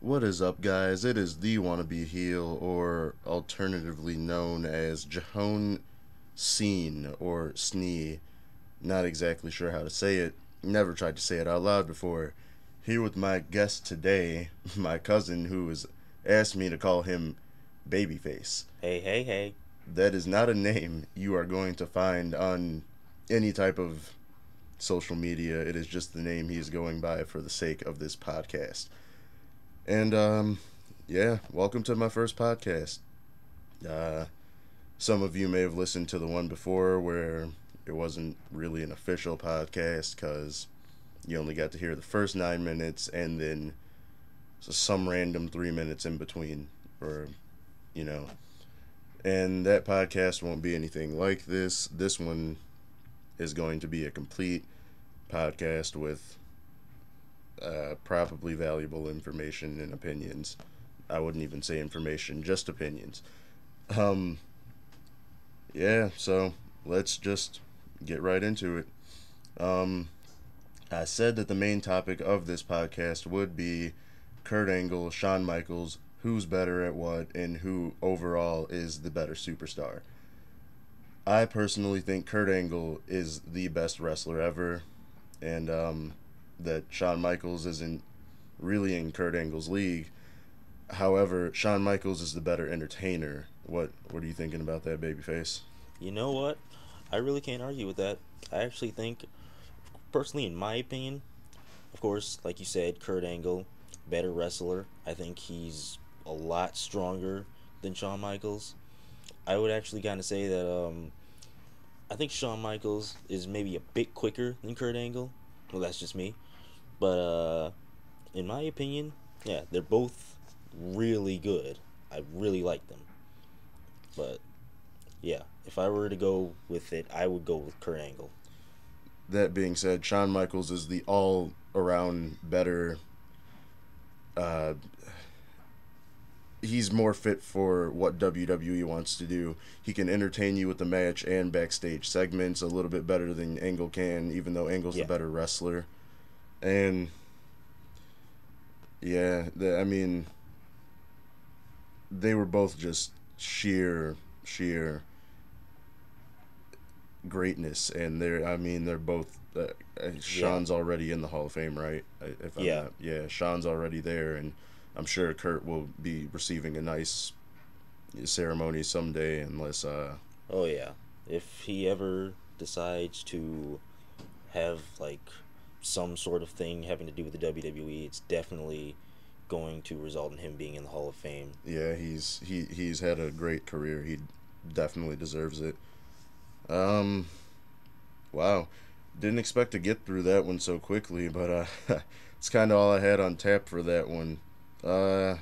What is up, guys? It is the wannabe heel, or alternatively known as Jahon Seen or Snee. Not exactly sure how to say it. Never tried to say it out loud before. Here with my guest today, my cousin, who has asked me to call him Babyface. Hey, hey, hey. That is not a name you are going to find on any type of social media. It is just the name he is going by for the sake of this podcast. And yeah, welcome to my first podcast. Uh, some of you may have listened to the one before where it wasn't really an official podcast because you only got to hear the first 9 minutes and then some random 3 minutes in between, or you know. And that podcast won't be anything like this. This one is going to be a complete podcast with probably valuable information and opinions. I wouldn't even say information, just opinions. Um, yeah, so let's just get right into it. Um, I said that the main topic of this podcast would be Kurt Angle, Shawn Michaels, who's better at what, and who overall is the better superstar. I personally think Kurt Angle is the best wrestler ever, and that Shawn Michaels isn't really in Kurt Angle's league. However, Shawn Michaels is the better entertainer. What are you thinking about that, babyface? You know what? I really can't argue with that. I actually think, personally, in my opinion, of course, like you said, Kurt Angle, better wrestler. I think he's a lot stronger than Shawn Michaels. I would actually kind of say that I think Shawn Michaels is maybe a bit quicker than Kurt Angle. Well, that's just me. But in my opinion, yeah, they're both really good. I really like them. But yeah, if I were to go with it, I would go with Kurt Angle. That being said, Shawn Michaels is the all around better. Uh, he's more fit for what WWE wants to do. He can entertain you with the match and backstage segments a little bit better than Angle can, even though Angle's the Yeah, better wrestler. And yeah, I mean, they were both just sheer greatness, and they're both. yeah, Sean's already in the Hall of Fame, right? If I'm yeah. not, yeah, Sean's already there, and I'm sure Kurt will be receiving a nice ceremony someday, unless Oh yeah. If he ever decides to have like some sort of thing having to do with the WWE, it's definitely going to result in him being in the Hall of Fame. yeah, he's had a great career. He definitely deserves it. Um, wow, didn't expect to get through that one so quickly, but it's kind of all I had on tap for that one. Uh,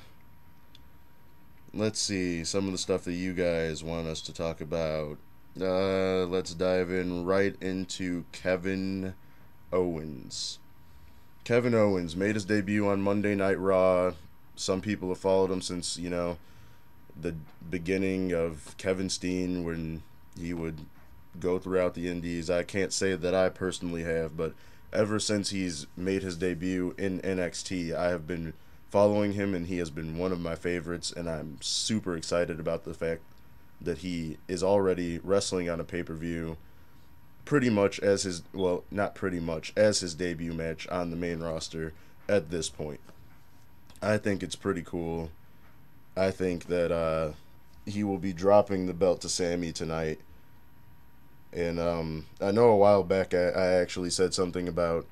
let's see some of the stuff that you guys want us to talk about. Let's dive in right into Kevin Owens. Kevin Owens made his debut on Monday Night Raw. Some people have followed him since, the beginning of Kevin Steen when he would go throughout the indies. I can't say that I personally have, but ever since he's made his debut in NXT, I have been following him and he has been one of my favorites, and I'm super excited about the fact that he is already wrestling on a pay-per-view pretty much as his, well, not pretty much, as his debut match on the main roster at this point. I think it's pretty cool. I think that he will be dropping the belt to Sammy tonight. And I know a while back I actually said something about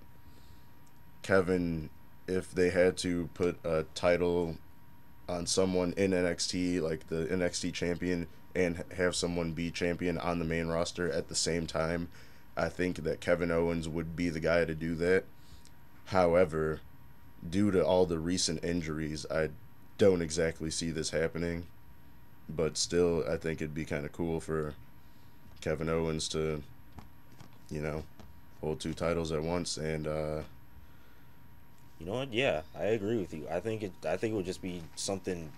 Kevin, if they had to put a title on someone in NXT, like the NXT champion, and have someone be champion on the main roster at the same time, I think that Kevin Owens would be the guy to do that. However, due to all the recent injuries, I don't exactly see this happening. But still, I think it'd be kind of cool for Kevin Owens to, you know, hold two titles at once. And You know what? Yeah, I agree with you. I think it would just be something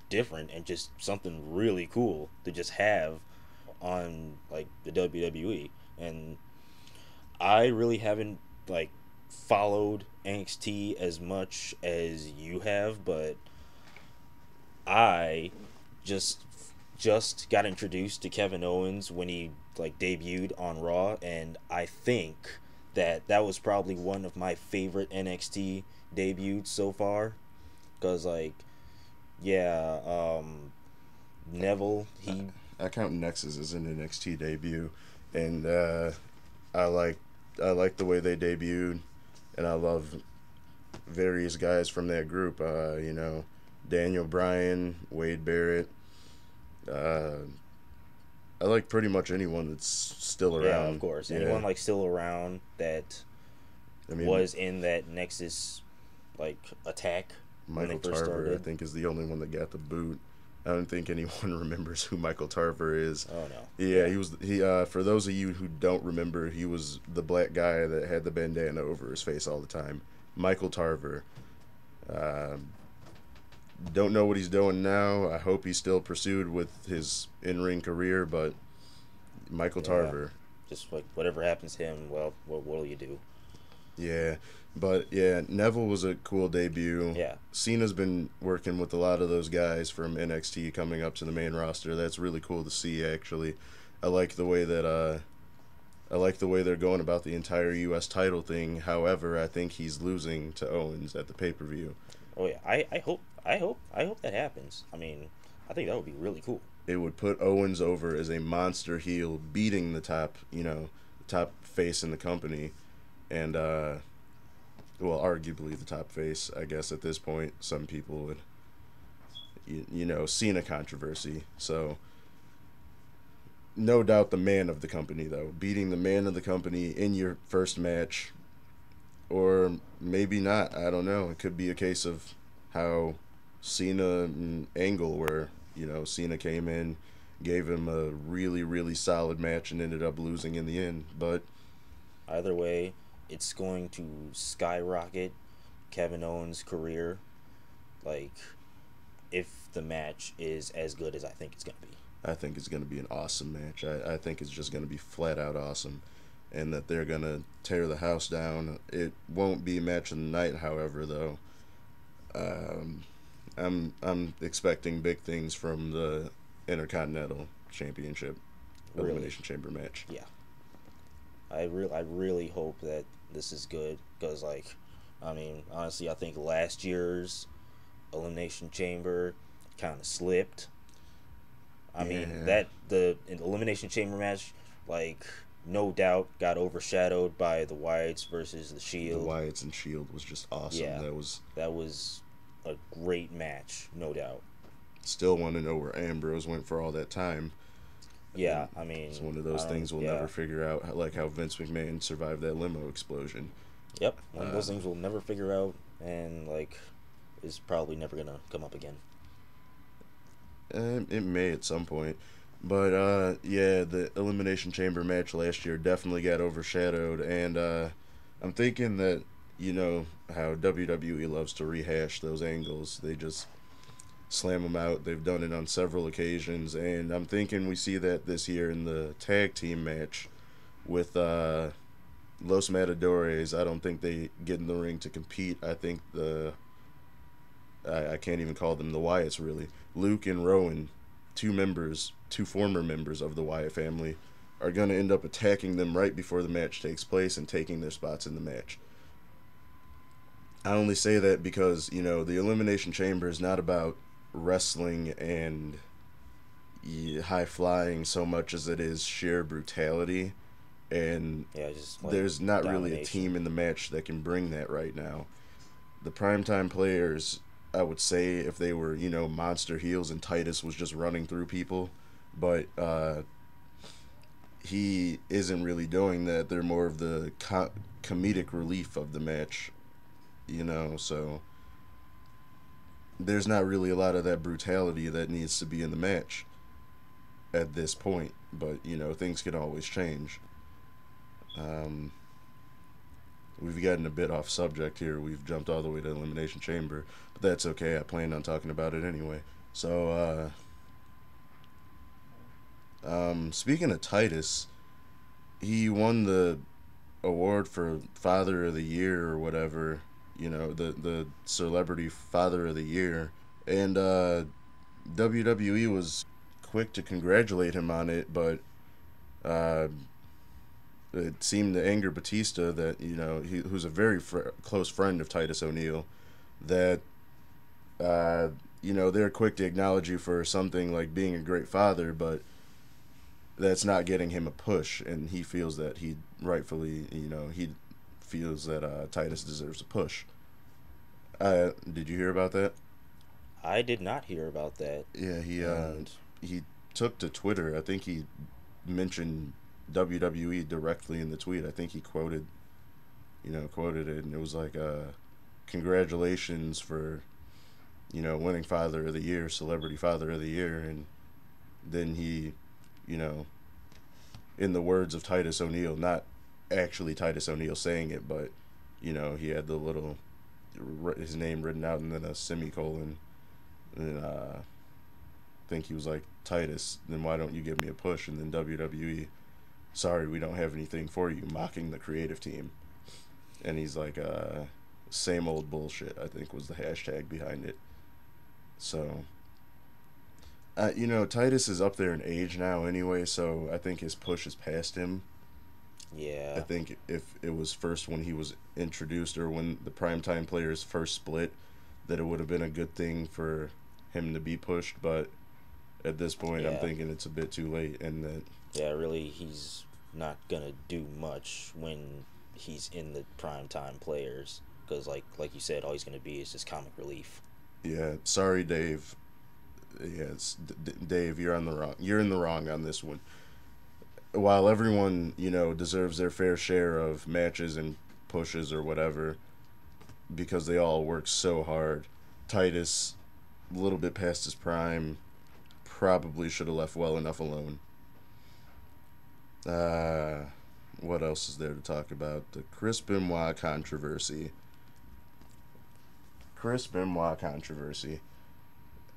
different and just something really cool to just have on like the WWE. And I really haven't like followed NXT as much as you have, but I just just got introduced to Kevin Owens when he like debuted on Raw, and I think that was probably one of my favorite NXT debuts so far. Cause like, yeah, Neville, I, he I count Nexus as an NXT debut, and I like I like the way they debuted, and I love various guys from that group. Daniel Bryan, Wade Barrett. Uh, I like pretty much anyone that's still yeah, of around. course, Yeah, anyone like still around that I mean was in that Nexus like attack when they Michael first Tarver, I started. think, is the only one that got the boot. I don't think anyone remembers who Michael Tarver is. Oh no, Yeah, yeah, he. For those of you who don't remember, he was the black guy that had the bandana over his face all the time. Michael Tarver. Um, don't know what he's doing now. I hope he's still pursued with his in-ring career, but Michael yeah. Tarver. Just like whatever happens to him, well, what will you do? Yeah, but yeah, Neville was a cool debut. Yeah, Cena's been working with a lot of those guys from NXT coming up to the main roster. That's really cool to see. Actually, I like the way that I like the way they're going about the entire U.S. title thing. However, I think he's losing to Owens at the pay-per-view. oh yeah. I hope that happens. I mean, I think that would be really cool. It would put Owens over as a monster heel, beating the top, top face in the company, and well, arguably the top face, I guess at this point. Some people would, Cena controversy. So no doubt the man of the company though, beating the man of the company in your first match, or maybe not. I don't know. It could be a case of how Cena and Angle were. Cena came in, gave him a really really solid match, and ended up losing in the end. But Either way, it's going to skyrocket Kevin Owens' career. Like, if the match is as good as I think it's gonna be. I think it's going to be an awesome match. I think it's just going to be flat out awesome, and that they're going to tear the house down. It won't be match of the night, however, though. Um, I'm expecting big things from the Intercontinental Championship Really, Elimination Chamber match. yeah. I really hope that this is good because like, I mean, honestly, I think last year's Elimination Chamber kind of slipped. I mean Yeah, that the Elimination Chamber match, like, no doubt got overshadowed by the Wyatts versus the the Shield. Wyatts and Shield was just awesome. Yeah, That was that was a great match, no doubt. still want to know where Ambrose went for all that time. Yeah, And I it's mean, one of I those don't. things we'll Yeah, never figure out, like how Vince McMahon survived that limo explosion. yep. One of Uh, those things we'll never figure out, and like, is probably never gonna come up again. it may at some point. But yeah, the Elimination Chamber match last year definitely got overshadowed, and I'm thinking that how WWE loves to rehash those angles. They just slam them out. They've done it on several occasions, and I'm thinking we see that this year in the tag team match with Los Matadores. I don't think they get in the ring to compete. I think I can't even call them the Wyatts really. Luke and Rowan, two former members of the Wyatt family, are going to end up attacking them right before the match takes place and taking their spots in the match. I only say that because, the Elimination Chamber is not about wrestling and high flying so much as it is sheer brutality. And Yeah, just like there's not really a domination. team in the match that can bring that right now. The primetime players, I would say, if they were, monster heels and Titus was just running through people, but he isn't really doing that. They're more of the comedic relief of the match, so there's not really a lot of that brutality that needs to be in the match at this point, but, things can always change. Um, we've gotten a bit off subject here. We've jumped all the way to Elimination Chamber, but that's okay. I planned on talking about it anyway. So, speaking of Titus, he won the award for Father of the Year or whatever. You know, the Celebrity Father of the Year, and WWE was quick to congratulate him on it, but uh, it seemed to anger Batista that who's a very close friend of Titus O'Neil, that uh, they're quick to acknowledge you for something like being a great father, but that's not getting him a push, and he feels that he rightfully, he feels that Titus deserves a push. Did you hear about that? I did not hear about that. Yeah, And he took to Twitter. I think he mentioned WWE directly in the tweet. I think he quoted it, and it was like, "Congratulations for winning Father of the Year, Celebrity Father of the Year," and then he, you know, in the words of Titus O'Neil, not actually Titus O'Neil saying it, but he had the little his name written out and then a semicolon, and I think he was like, Titus, then why don't you give me a push? And then WWE, sorry, we don't have anything for you, mocking the creative team. And he's like, same old bullshit, I think was the hashtag behind it. So, Titus is up there in age now anyway, so I think his push is past him. I yeah, think if it was first when he was introduced or when the primetime players first split, that it would have been a good thing for him to be pushed, but at this point, I'm yeah, thinking it's a bit too late, and that yeah. Really, he's not gonna do much when he's in the prime time players because, like you said, all he's gonna be is just comic relief. yeah, sorry, Dave. Yes, Dave, you're on the wrong. You're in the wrong on this one. While everyone deserves their fair share of matches and pushes or whatever because they all work so hard, Titus, a little bit past his prime, probably should have left well enough alone. Uh, what else is there to talk about? The Chris Benoit controversy. Chris Benoit controversy.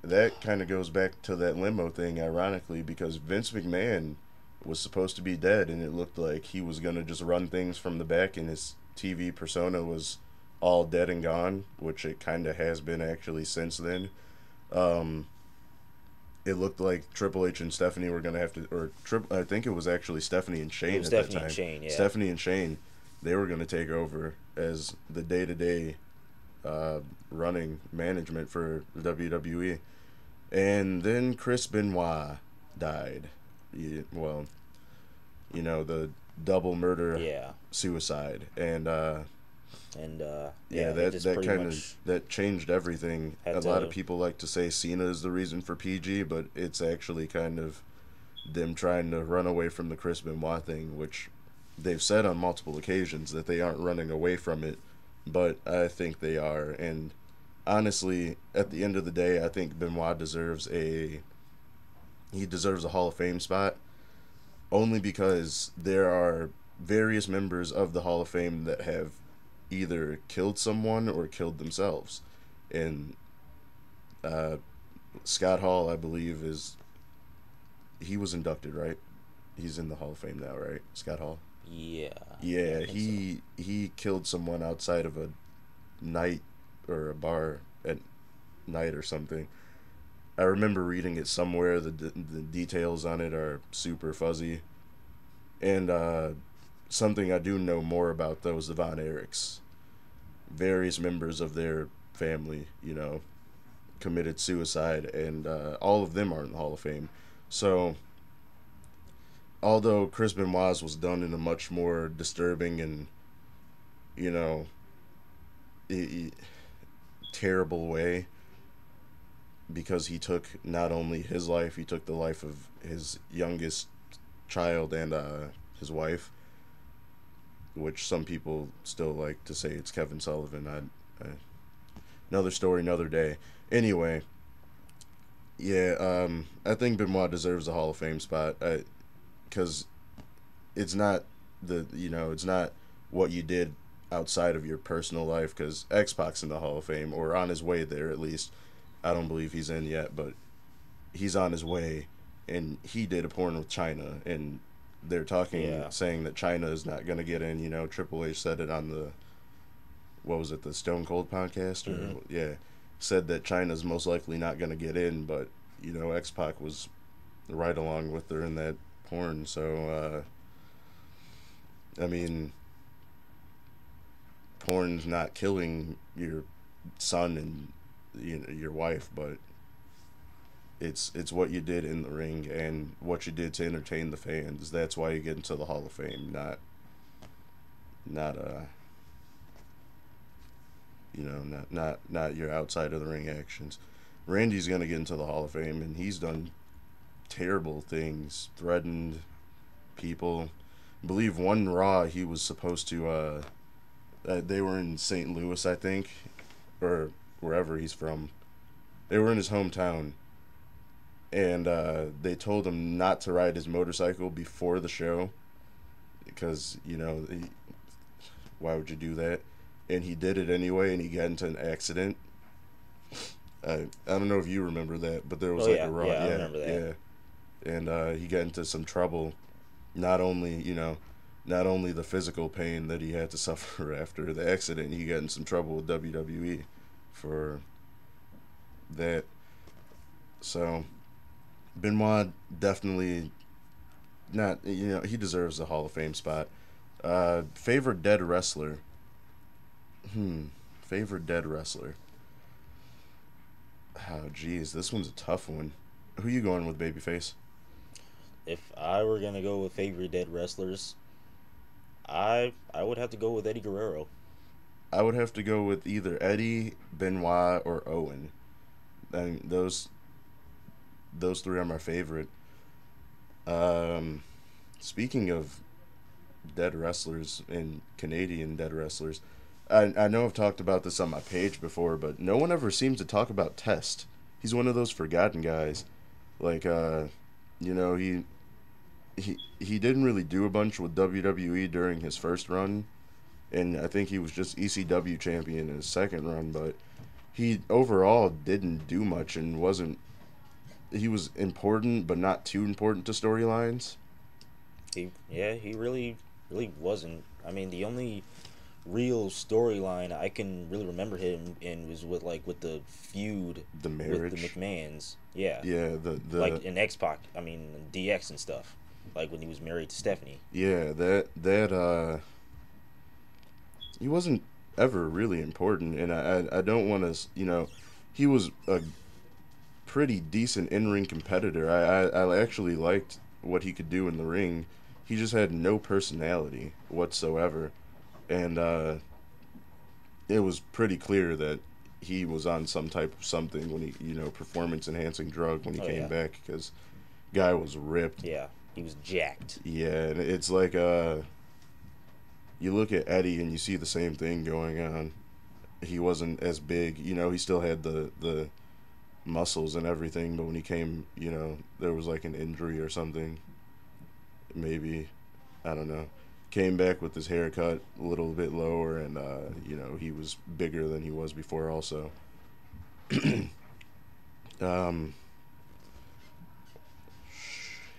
That kind of goes back to that limo thing, ironically, because Vince McMahon was supposed to be dead, and it looked like he was going to just run things from the back, and his TV persona was all dead and gone, which it kind of has been actually since then. Um, it looked like Triple H and Stephanie were going to have to, I think it was actually Stephanie and It Shane was at that Stephanie and time. Shane. Yeah, Stephanie and Shane, they were going to take over as the day to day running management for the WWE. And then Chris Benoit died. Well, the double murder yeah, suicide. And and yeah, yeah, they that, just that pretty kind of much that changed everything. A had lot of to. people like to say Cena is the reason for PG, but it's actually kind of them trying to run away from the Chris Benoit thing, which they've said on multiple occasions that they aren't running away from it, but I think they are. And honestly, at the end of the day, I think Benoit deserves a Hall of Fame spot only because there are various members of the Hall of Fame that have either killed someone or killed themselves. And uh, Scott Hall, I believe, he was inducted, right? He's in the Hall of Fame now, right? Scott Hall. Yeah, yeah, I Yeah, think so. he killed someone outside of a night or a bar at night or something. I remember reading it somewhere. The details on it are super fuzzy, and something I do know more about though is the Von Erichs. Various members of their family, committed suicide, and all of them are in the Hall of Fame. So, although Chris Benoit's was done in a much more disturbing and you know i- terrible way, because he took not only his life, he took the life of his youngest child and his wife, which some people still like to say it's Kevin Sullivan. Another story, another day. Anyway, yeah, I think Benoit deserves a Hall of Fame spot because it's not it's not what you did outside of your personal life. Because X Pac's in the Hall of Fame or on his way there at least. I don't believe he's in yet, but he's on his way, and he did a porn with China, and they're talking, Yeah. saying that China is not going to get in. You know, Triple H said it on the, what was it, the Stone Cold podcast, Hmm. or yeah, said that China's most likely not going to get in, but you know, X Pac was right along with her in that porn. So I mean, porn's not killing your son and your wife, but it's what you did in the ring and what you did to entertain the fans. That's why you get into the Hall of Fame, not not your outside of the ring actions. Randy's gonna get into the Hall of Fame, and he's done terrible things, threatened people. I believe one Raw he was supposed to. They were in St. Louis, I think, or wherever he's from. They were in his hometown, and they told him not to ride his motorcycle before the show because why would you do that? And he did it anyway, and he got into an accident. I don't know if you remember that, but there was Oh like a yeah, raw, yeah, I yeah, remember that. yeah, and he got into some trouble. Not only not only the physical pain that he had to suffer after the accident, he got in some trouble with WWE for that. So Benoit definitely not. He deserves a Hall of Fame spot. Favorite dead wrestler. Hmm. Favorite dead wrestler. Oh, geez, this one's a tough one. Who you going with, babyface? If I were gonna go with favorite dead wrestlers, I would have to go with Eddie Guerrero. I would have to go with either Eddie, Benoit, or Owen. I mean, those three are my favorite. Um, Speaking of dead wrestlers and Canadian dead wrestlers, I know I've talked about this on my page before, but no one ever seems to talk about Test. He's one of those forgotten guys. Like, you know, he didn't really do a bunch with WWE during his first run, and I think he was just ECW champion in his second run, but he overall didn't do much and wasn't. He was important, but not too important to storylines. He really wasn't. I mean, the only real storyline I can really remember him in was with the feud The with the marriage, McMahons. Yeah, yeah, the like in X Pac. I mean DX and stuff. Like when he was married to Stephanie. yeah that he wasn't ever really important, and I don't want to he was a pretty decent in ring competitor. I actually liked what he could do in the ring. He just had no personality whatsoever, and it was pretty clear that he was on some type of something when he performance enhancing drug when he Oh came yeah, back because guy was ripped. yeah. He was jacked. Yeah, and it's like you look at Eddie and you see the same thing going on. He wasn't as big, he still had the muscles and everything, but when he came, there was like an injury or something. Maybe, I don't know. Came back with his haircut a little bit lower, and he was bigger than he was before. Also, um,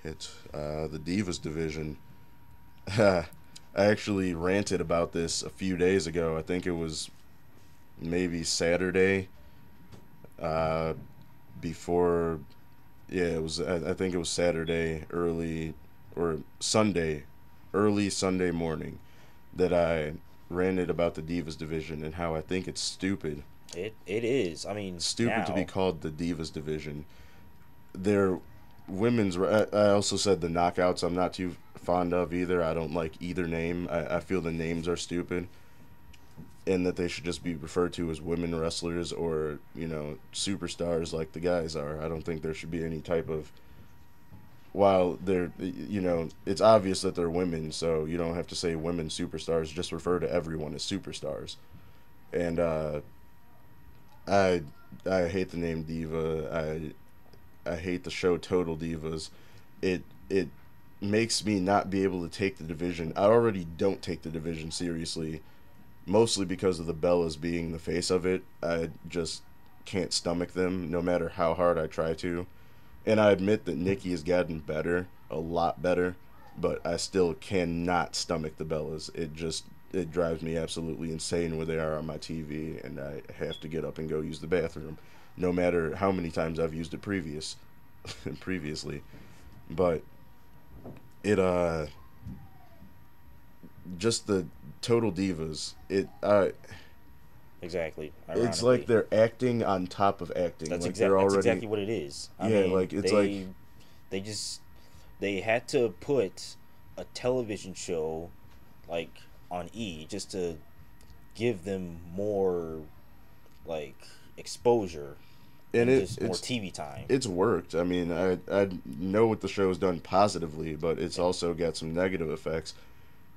the Divas division. I actually ranted about this a few days ago. I think it was maybe Saturday. Uh, before, yeah, it was. I think it was Saturday early or Sunday, early Sunday morning, that I ranted about the Divas division and how I think it's stupid. It is. I mean Stupid to be now. called the Divas division. They're women's. I also said the knockouts. I'm not too fond of either. I don't like either name. I feel the names are stupid, and that they should just be referred to as women wrestlers or superstars like the guys are. I don't think there should be any type of, while they're it's obvious that they're women, so you don't have to say women superstars. Just refer to everyone as superstars. And I I hate the name diva. I hate the show Total Divas. It makes me not be able to take the division. I already don't take the division seriously, mostly because of the Bellas being the face of it. I just can't stomach them, no matter how hard I try to. And I admit that Nikki has gotten better, a lot better. but I still cannot stomach the Bellas. It drives me absolutely insane where they are on my TV, and I have to get up and go use the bathroom, no matter how many times I've used it previously. But it just the total divas. Exactly. It's like Ironically, they're acting on top of acting. Like they're that's already exactly what it is. I yeah. mean, Like it's like they just they had to put a television show like on E just to give them more like exposure and and it just more it's TV time. it's worked. I mean, I know what the show's done positively, but it's Yeah. also got some negative effects.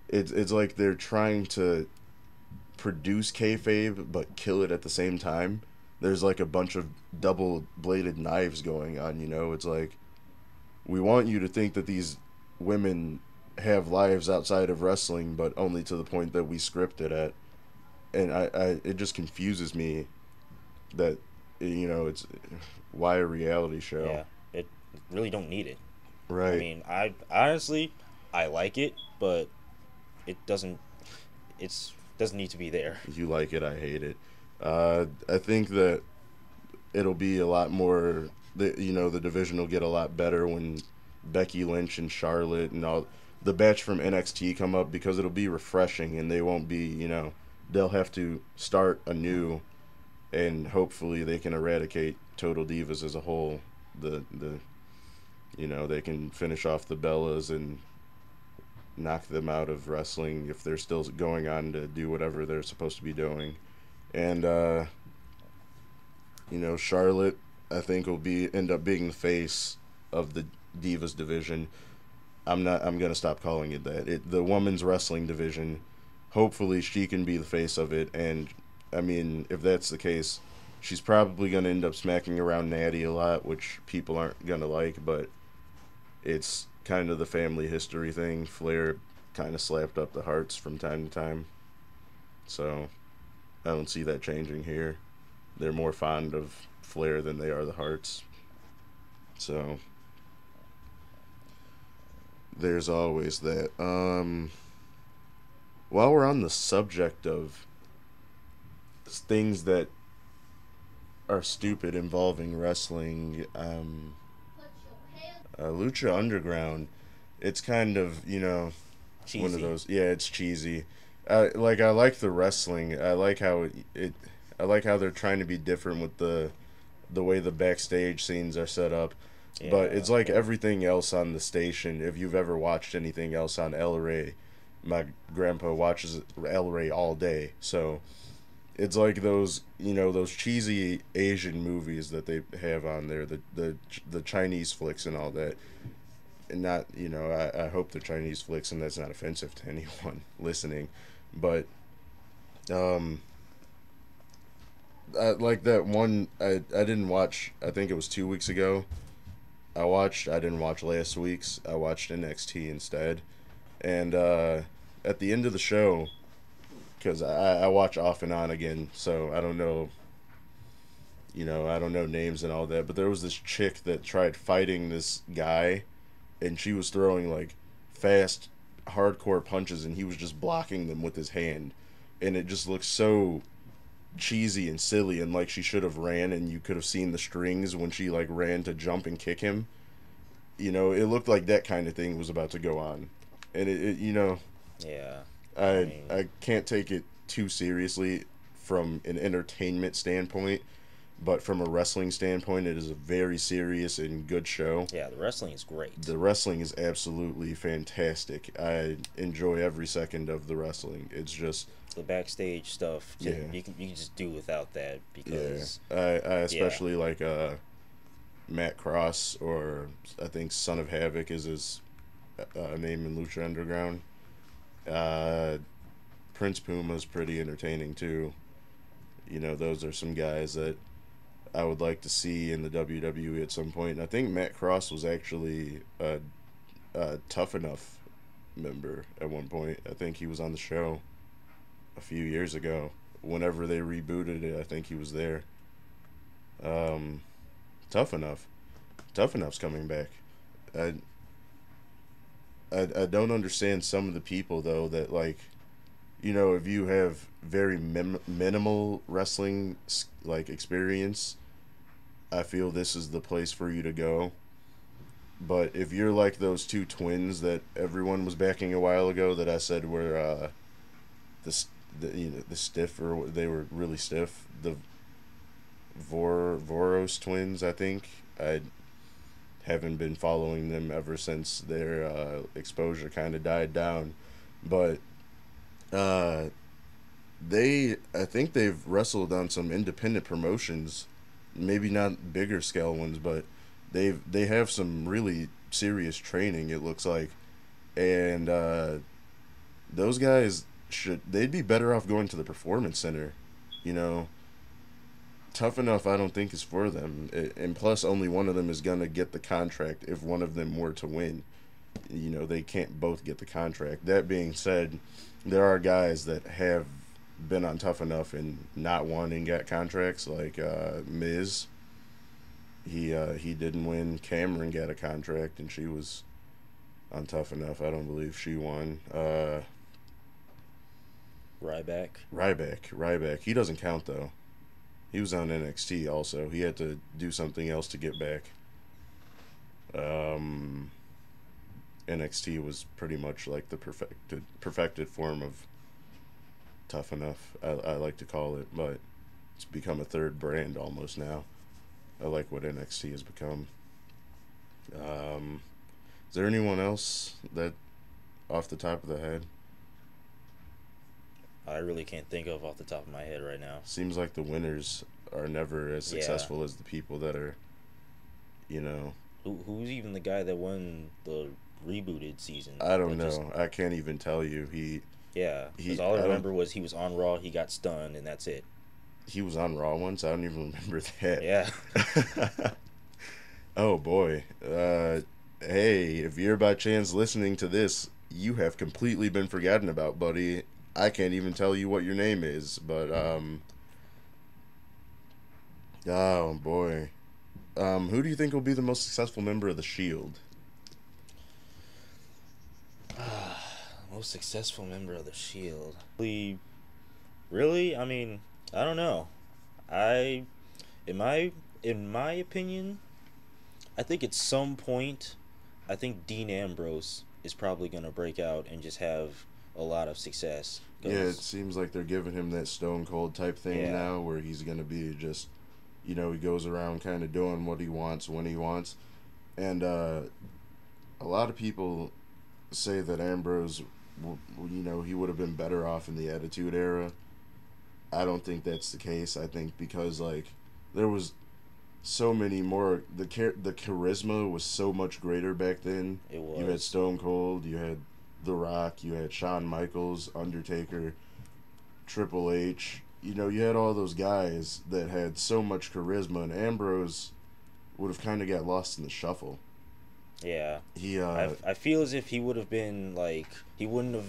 It's like they're trying to produce kayfabe but kill it at the same time. There's like a bunch of double bladed knives going on. It's like we want you to think that these women have lives outside of wrestling, but only to the point that we script it at. And it just confuses me that it's why a reality show, Yeah, it really don't need it. I right? mean, I honestly I like it, but it doesn't. It's doesn't need to be there. You like it, I hate it. I think that it'll be a lot more. The division will get a lot better when Becky Lynch and Charlotte and all the batch from NXT come up, because it'll be refreshing and they won't be. They'll have to start anew, and hopefully they can eradicate Total Divas as a whole. They can finish off the Bellas and knock them out of wrestling if they're still going on to do whatever they're supposed to be doing. And Charlotte, I think, will be end up being the face of the Divas division. I'm gonna stop calling it that. The women's wrestling division. Hopefully, she can be the face of it. And I mean, if that's the case, she's probably gonna end up smacking around Natty a lot, which people aren't gonna like. But it's kind of the family history thing. Flair kind of slapped up the Hearts from time to time, so I don't see that changing here. They're more fond of Flair than they are the Hearts. So there's always that. While we're on the subject of things that are stupid involving wrestling, Lucha Underground, it's kind of, one of Cheesy. those. Yeah, it's cheesy. I like the wrestling. I like how they're trying to be different with the way the backstage scenes are set up. But Yeah. it's like everything else on the station. If you've ever watched anything else on El Rey, my grandpa watches El Rey all day. So it's like those cheesy Asian movies that they have on there, the Chinese flicks and all that. And not, I hope they're Chinese flicks and that's not offensive to anyone listening. But um like that one I didn't watch. I think it was 2 weeks ago. I didn't watch last week's. I watched NXT instead. And at the end of the show, because I watch off and on again, so I don't know names and all that. But there was this chick that tried fighting this guy, and she was throwing like fast, hardcore punches, and he was just blocking them with his hand, and it just looked so cheesy and silly, and like she should have ran, and you could have seen the strings when she like ran to jump and kick him. It looked like that kind of thing was about to go on, and Yeah. I mean, I can't take it too seriously from an entertainment standpoint, but from a wrestling standpoint, it is a very serious and good show. yeah, the wrestling is great. The wrestling is absolutely fantastic. I enjoy every second of the wrestling. It's just The backstage stuff, yeah, you can just do without that yeah. because I yeah, especially like Matt Cross, or I think Son of Havoc is his name in Lucha Underground. Uh, Prince Puma's pretty entertaining too. Those are some guys that I would like to see in the WWE at some point. And I think Matt Cross was actually a Tough Enough member at one point. I think he was on the show a few years ago. Whenever they rebooted it, I think he was there. Um, Tough Enough. Tough Enough's coming back. I I don't understand some of the people though that like, if you have very minimal wrestling like experience, I feel this is the place for you to go. But if you're like those two twins that everyone was backing a while ago that I said were the the stiff, or they were really stiff, the Voros twins, I think. I haven't been following them ever since their exposure kind of died down, but uh, I think they've wrestled on some independent promotions, maybe not bigger scale ones, but they have some really serious training. It looks like, and those guys they'd be better off going to the performance center, you know. Tough enough, I don't think is for them, and plus only one of them is gonna get the contract if one of them were to win. They can't both get the contract. That being said, there are guys that have been on Tough Enough and not won and got contracts, like Miz. He didn't win. Cameron got a contract and she was on Tough Enough. I don't believe she won. Ryback. He doesn't count though. He was on NXT also. He had to do something else to get back. Um, NXT was pretty much like the perfected form of Tough Enough. I like to call it, but it's become a third brand almost now. I like what NXT has become. Is there anyone else that off the top of the head? I really can't think of off the top of my head right now. Seems like the winners are never as successful as the people that are, you know. Who's even the guy that won the rebooted season? I don't know. I can't even tell you. Yeah, because all I remember was he was on Raw, he got stunned, and that's it. He was on Raw once? I don't even remember that. Yeah. Oh, boy. Hey, if you're by chance listening to this, you have completely been forgotten about, buddy. I can't even tell you what your name is, but, oh, boy. Who do you think will be the most successful member of the Shield? Most successful member of the Shield. Really? I mean, I don't know. I, in my opinion, I think at some point, I think Dean Ambrose is probably gonna break out and just have a lot of success. Yeah, it seems like they're giving him that Stone Cold type thing now, where he's gonna be just, he goes around kind of doing what he wants when he wants, and a lot of people say that Ambrose, he would have been better off in the Attitude Era. I don't think that's the case. I think because like there was so many more, the charisma was so much greater back then. It was. You had Stone Cold, you had The Rock, you had Shawn Michaels, Undertaker, Triple H. You had all those guys that had so much charisma, and Ambrose would have kind of got lost in the shuffle. Yeah. He I feel as if he would have been like, he wouldn't have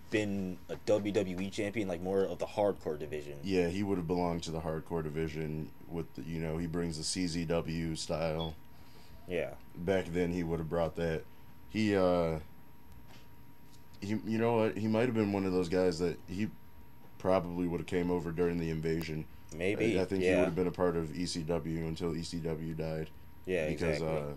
been a WWE champion, like more of the hardcore division. Yeah, he would have belonged to the hardcore division with the, he brings the CZW style. Yeah. Back then he would have brought that. He you know what? He might have been one of those guys that he probably would have came over during the invasion. Maybe. I think he would have been a part of ECW until ECW died. Yeah, because, exactly.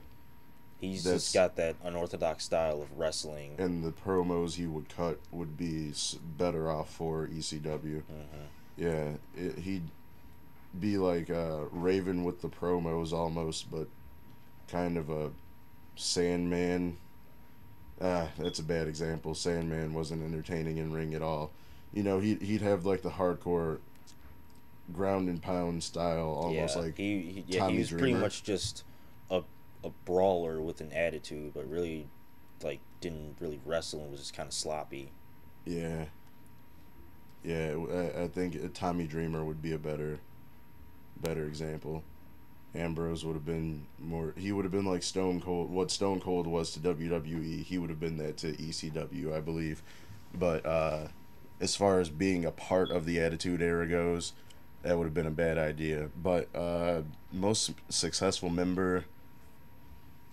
He's just got that unorthodox style of wrestling. And the promos he would cut would be better off for ECW. Mm-hmm. Yeah, he'd be like Raven with the promos almost, but kind of a Sandman. That's a bad example. Sandman wasn't entertaining in ring at all. He'd have like the hardcore ground and pound style, almost like he Tommy was Dreamer. pretty much just a brawler with an attitude, but really like didn't really wrestle and was just kind of sloppy. Yeah. I think Tommy Dreamer would be a better example. Ambrose would have been more. He would have been like Stone Cold. What Stone Cold was to WWE, he would have been that to ECW, I believe. But as far as being a part of the Attitude Era goes, that would have been a bad idea. But most successful member,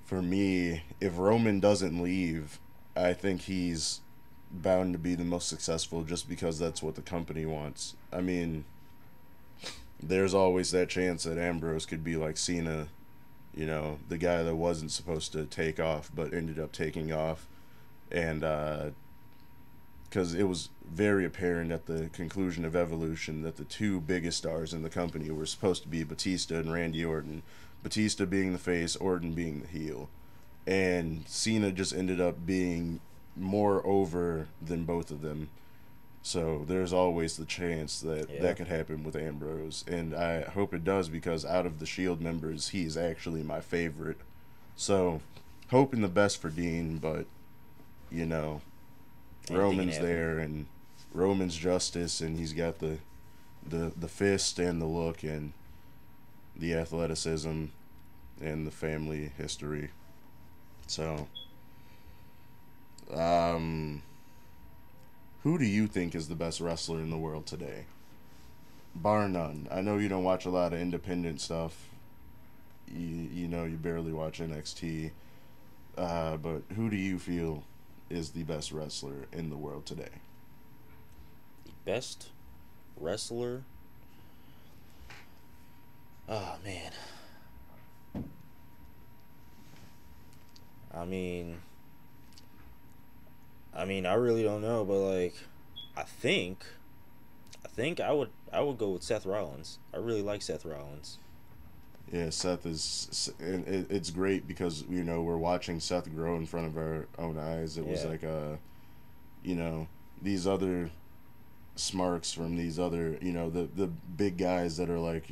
for me, if Roman doesn't leave, I think he's bound to be the most successful just because that's what the company wants. I mean, there's always that chance that Ambrose could be like Cena, you know, the guy that wasn't supposed to take off but ended up taking off. And because it was very apparent at the conclusion of Evolution that the two biggest stars in the company were supposed to be Batista and Randy Orton. Batista being the face, Orton being the heel. And Cena just ended up being more over than both of them. So there's always the chance that Yeah. that could happen with Ambrose, and I hope it does because out of the Shield members, he's actually my favorite. So hoping the best for Dean, but you know Anything can Roman's happen. there, and Roman's justice, and he's got the fist and the look and the athleticism and the family history. So um, who do you think is the best wrestler in the world today? Bar none. I know you don't watch a lot of independent stuff. You know you barely watch NXT. But who do you feel is the best wrestler in the world today? The best wrestler. Oh man. I mean, I really don't know, but like, I think, I would go with Seth Rollins. I really like Seth Rollins. Yeah, Seth is. And it's great because you know we're watching Seth grow in front of our own eyes. It was Yeah, like you know, these other smarks from these other, you know, the big guys that are like,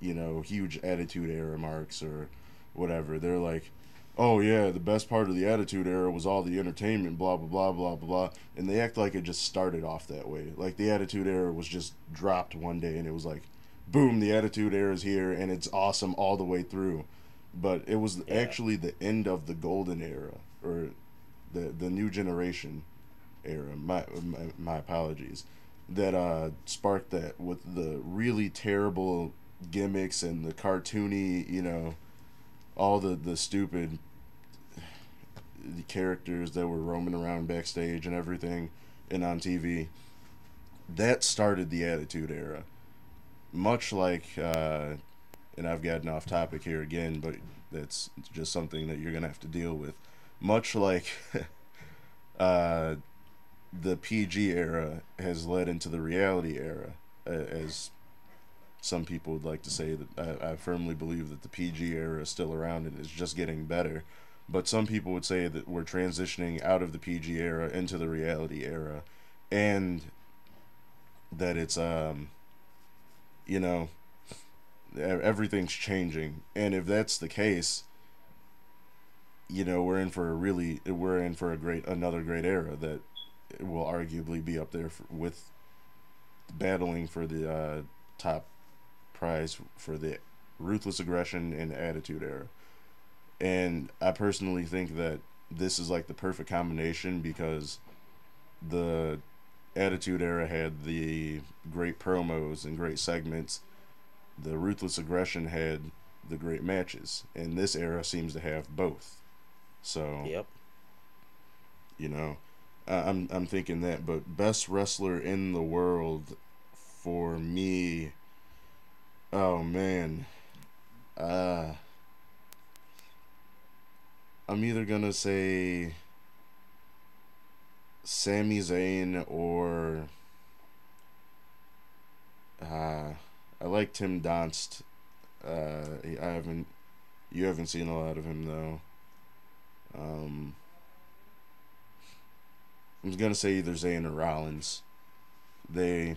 you know, huge attitude era marks or whatever. They're like, oh yeah, the best part of the attitude era was all the entertainment, blah blah blah blah blah, and they act like it just started off that way. Like the attitude era was just dropped one day, and it was like, boom, the attitude era is here, and it's awesome all the way through. But it was yeah, actually the end of the golden era or the new generation era. My apologies. That sparked that with the really terrible gimmicks and the cartoony, you know, all the stupid characters that were roaming around backstage and everything and on TV. That started the Attitude Era. Much like, and I've gotten off topic here again, but that's just something that you're gonna have to deal with. Much like uh, the PG era has led into the reality era, as some people would like to say that I firmly believe that the PG era is still around and is just getting better. But some people would say that we're transitioning out of the PG era into the reality era, and that it's you know, everything's changing. And if that's the case, you know, we're in for a great another great era that will arguably be up there with battling for the top prize for the ruthless aggression and attitude era. And I personally think that this is like the perfect combination because the attitude era had the great promos and great segments. The ruthless aggression had the great matches, and this era seems to have both. So, yep. you know, I'm thinking that, but best wrestler in the world for me, oh man, uh I'm either gonna say Sami Zayn or uh, I like Tim Donst. I haven't you haven't seen a lot of him though. Um, I'm gonna say either Zayn or Rollins. They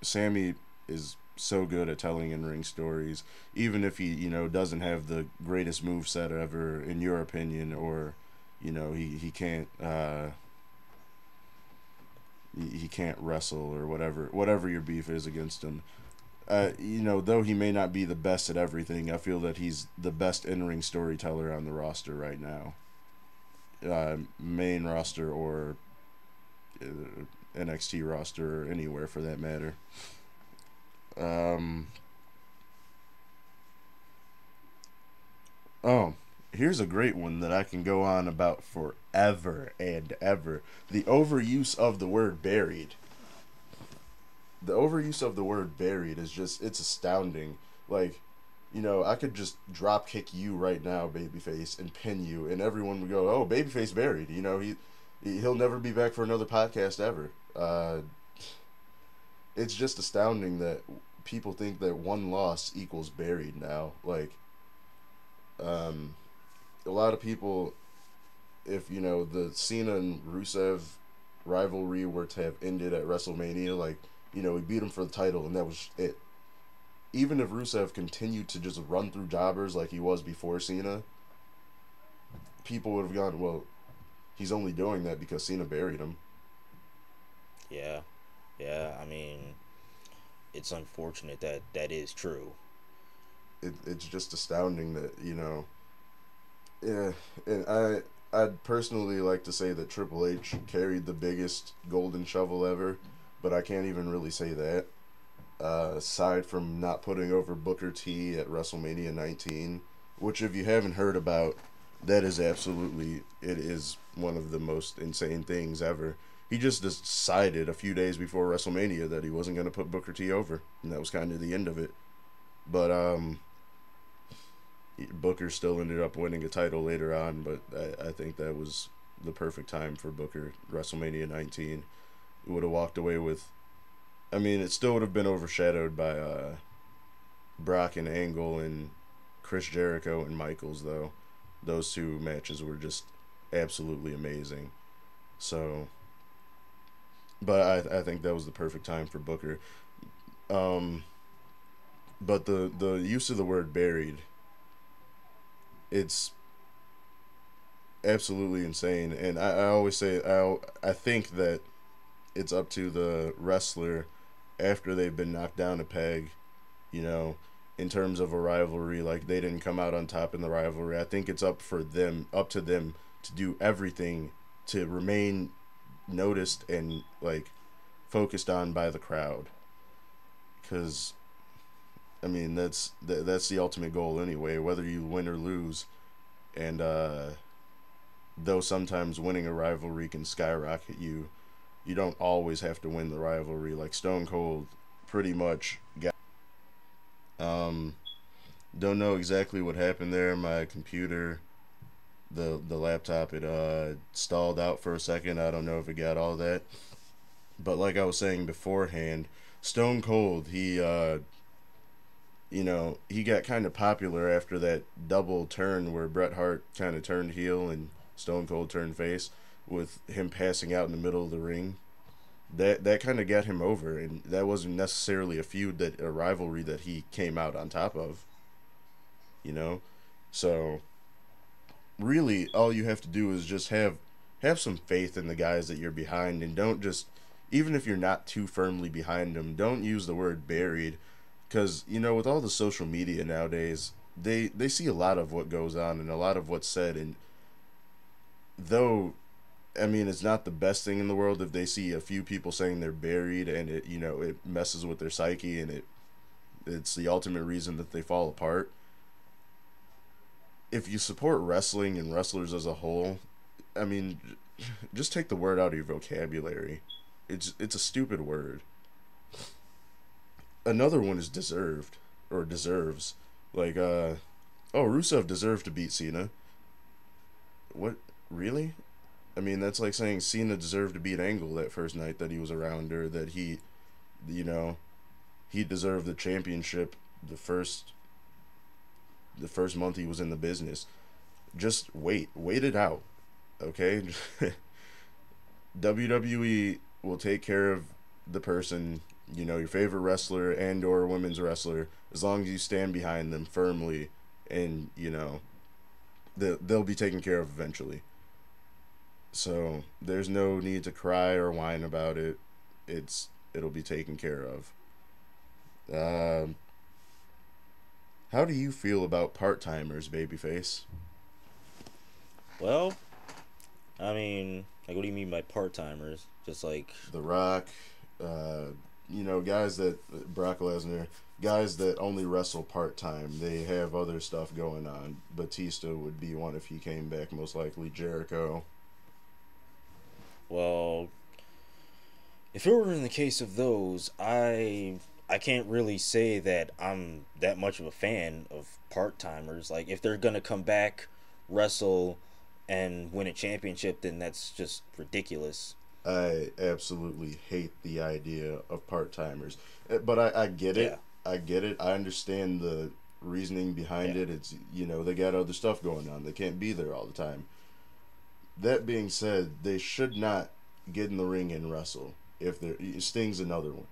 Sammy is so good at telling in ring stories, even if he doesn't have the greatest move set ever in your opinion, or he can't he can't wrestle or whatever your beef is against him. Though he may not be the best at everything, I feel that he's the best in ring storyteller on the roster right now, main roster or NXT roster or anywhere for that matter. Um, oh, Here's a great one that I can go on about forever and ever. The overuse of the word buried. The overuse of the word buried is just, it's astounding. Like, I could just drop kick you right now, babyface, and pin you, and everyone would go, "Oh, babyface buried." He'll never be back for another podcast ever. It's just astounding that people think that one loss equals buried now. Like, um, a lot of people, if the Cena and Rusev rivalry were to have ended at WrestleMania, like, he beat him for the title and that was it. Even if Rusev continued to just run through jobbers like he was before Cena, people would have gone, well, he's only doing that because Cena buried him. Yeah, yeah. I mean, it's unfortunate that that is true. It's just astounding that, yeah. And I'd personally like to say that Triple H carried the biggest golden shovel ever, but I can't even really say that. Aside from not putting over Booker T at WrestleMania 19, which if you haven't heard about, that is absolutely, it is one of the most insane things ever. He just decided a few days before WrestleMania that he wasn't going to put Booker T over, and that was kind of the end of it. But Booker still ended up winning a title later on, but I think that was the perfect time for Booker. WrestleMania 19, he would have walked away with. I mean, it still would have been overshadowed by Brock and Angle and Chris Jericho and Michaels, though. Those two matches were just absolutely amazing. So, but I think that was the perfect time for Booker. Um, but the use of the word buried, it's absolutely insane. And I always say, I think that it's up to the wrestler after they've been knocked down a peg, you know, in terms of a rivalry. Like, they didn't come out on top in the rivalry. I think it's up to them to do everything to remain noticed and, like, focused on by the crowd. Because I mean, that's the ultimate goal anyway, whether you win or lose. And though sometimes winning a rivalry can skyrocket you, you don't always have to win the rivalry. Like Stone Cold, pretty much got. Um, don't know exactly what happened there. My computer, the laptop, it stalled out for a second. I don't know if it got all that, but like I was saying beforehand, Stone Cold, he got kind of popular after that double turn where Bret Hart kind of turned heel and Stone Cold turned face, with him passing out in the middle of the ring. That kind of got him over, and that wasn't necessarily a rivalry that he came out on top of. You know, so really all you have to do is just have some faith in the guys that you're behind, and don't just, even if you're not too firmly behind them, don't use the word buried, because with all the social media nowadays, they see a lot of what goes on and a lot of what's said, and though, I mean, it's not the best thing in the world if they see a few people saying they're buried, and it messes with their psyche, and it's the ultimate reason that they fall apart. If you support wrestling and wrestlers as a whole, I mean, just take the word out of your vocabulary. It's a stupid word. Another one is deserved, or deserves. Like, oh, Rusev deserved to beat Cena. What? Really? I mean, that's like saying Cena deserved to beat Angle that first night that he was around, or that you know, he deserved the championship the first month he was in the business. Just wait it out, okay? WWE will take care of the person, your favorite wrestler and or women's wrestler, as long as you stand behind them firmly, and they'll be taken care of eventually. So there's no need to cry or whine about it. It'll be taken care of. Um, how do you feel about part timers, babyface? Well, I mean, like, what do you mean by part timers? Just like, The Rock, uh, guys that Brock Lesnar, guys that only wrestle part time. They have other stuff going on. Batista would be one if he came back. Most likely Jericho. Well, if it were in the case of those, I can't really say that I'm that much of a fan of part timers. Like if they're gonna come back, wrestle, and win a championship, then that's just ridiculous. I absolutely hate the idea of part timers, but I get Yeah, it. I get it. I understand the reasoning behind yeah, it. It's they got other stuff going on. They can't be there all the time. That being said, they should not get in the ring and wrestle. If they're Sting's another one.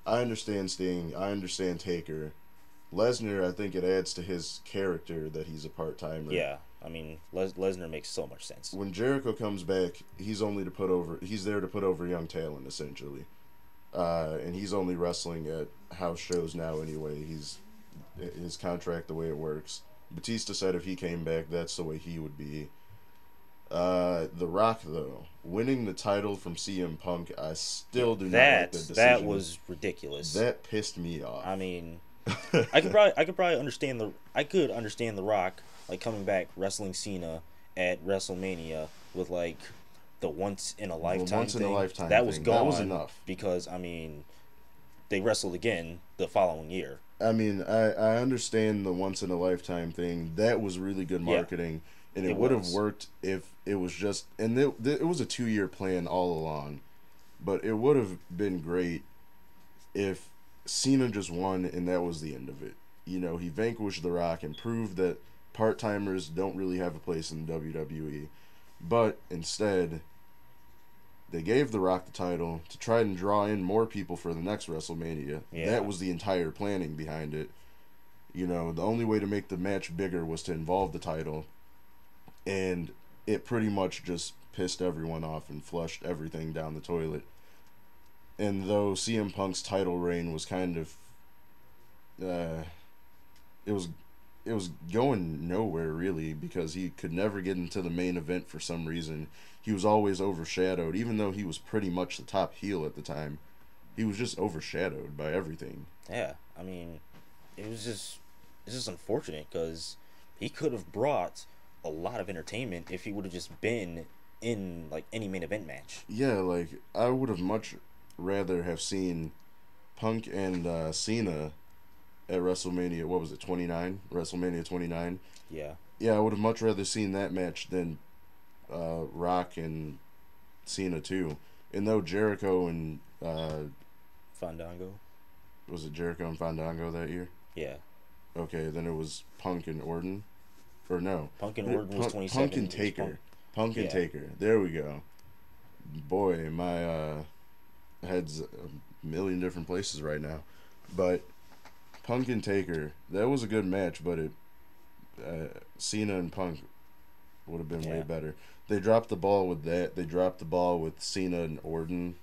I understand Sting. I understand Taker. Lesnar, I think it adds to his character that he's a part timer. yeah. I mean, Lesnar makes so much sense. When Jericho comes back, he's only to put over. He's there to put over young talent, essentially, and he's only wrestling at house shows now. Anyway, he's his contract the way it works. Batista said if he came back, that's the way he would be. The Rock though, winning the title from CM Punk, I still do not like that That decision. was ridiculous. That pissed me off. I mean, I could probably understand the Rock like coming back wrestling Cena at WrestleMania with like the once in a The lifetime once in a thing. lifetime That was thing. That was gone enough. because I mean they wrestled again the following year. I mean, I understand the once in a lifetime thing. That was really good Yeah, marketing, and it it would have was. worked if it was just. And it was a 2 year plan all along, but it would have been great if Cena just won and that was the end of it. He vanquished The Rock and proved that part timers don't really have a place in the WWE. But instead, they gave The Rock the title to try and draw in more people for the next WrestleMania. That Yeah, was the entire planning behind it. The only way to make the match bigger was to involve the title, and it pretty much just pissed everyone off and flushed everything down the toilet. And though CM Punk's title reign was kind of, uh, it was, it was going nowhere really because he could never get into the main event for some reason. He was always overshadowed, even though he was pretty much the top heel at the time. He was just overshadowed by everything. yeah. I mean, it was just it's just unfortunate because he could have brought a lot of entertainment if he would have just been in like any main event match. Yeah, like I would have much rather have seen Punk and Cena at WrestleMania. What was it, 29? WrestleMania 29. Yeah, Yeah, I would have much rather seen that match than Rock and Cena too. And though Jericho and Fandango. was it Jericho and Fandango that year? Yeah, Okay, then it was Punk and Orton, or no, Punk and Orton was Punk 27. and It was Punk. Taker. Punk and Yeah, Taker. There we go. Boy, my head's a million different places right now, but Punk and Taker. That was a good match, but Cena and Punk would have been way yeah, better. They dropped the ball with that. They dropped the ball with Cena and Orton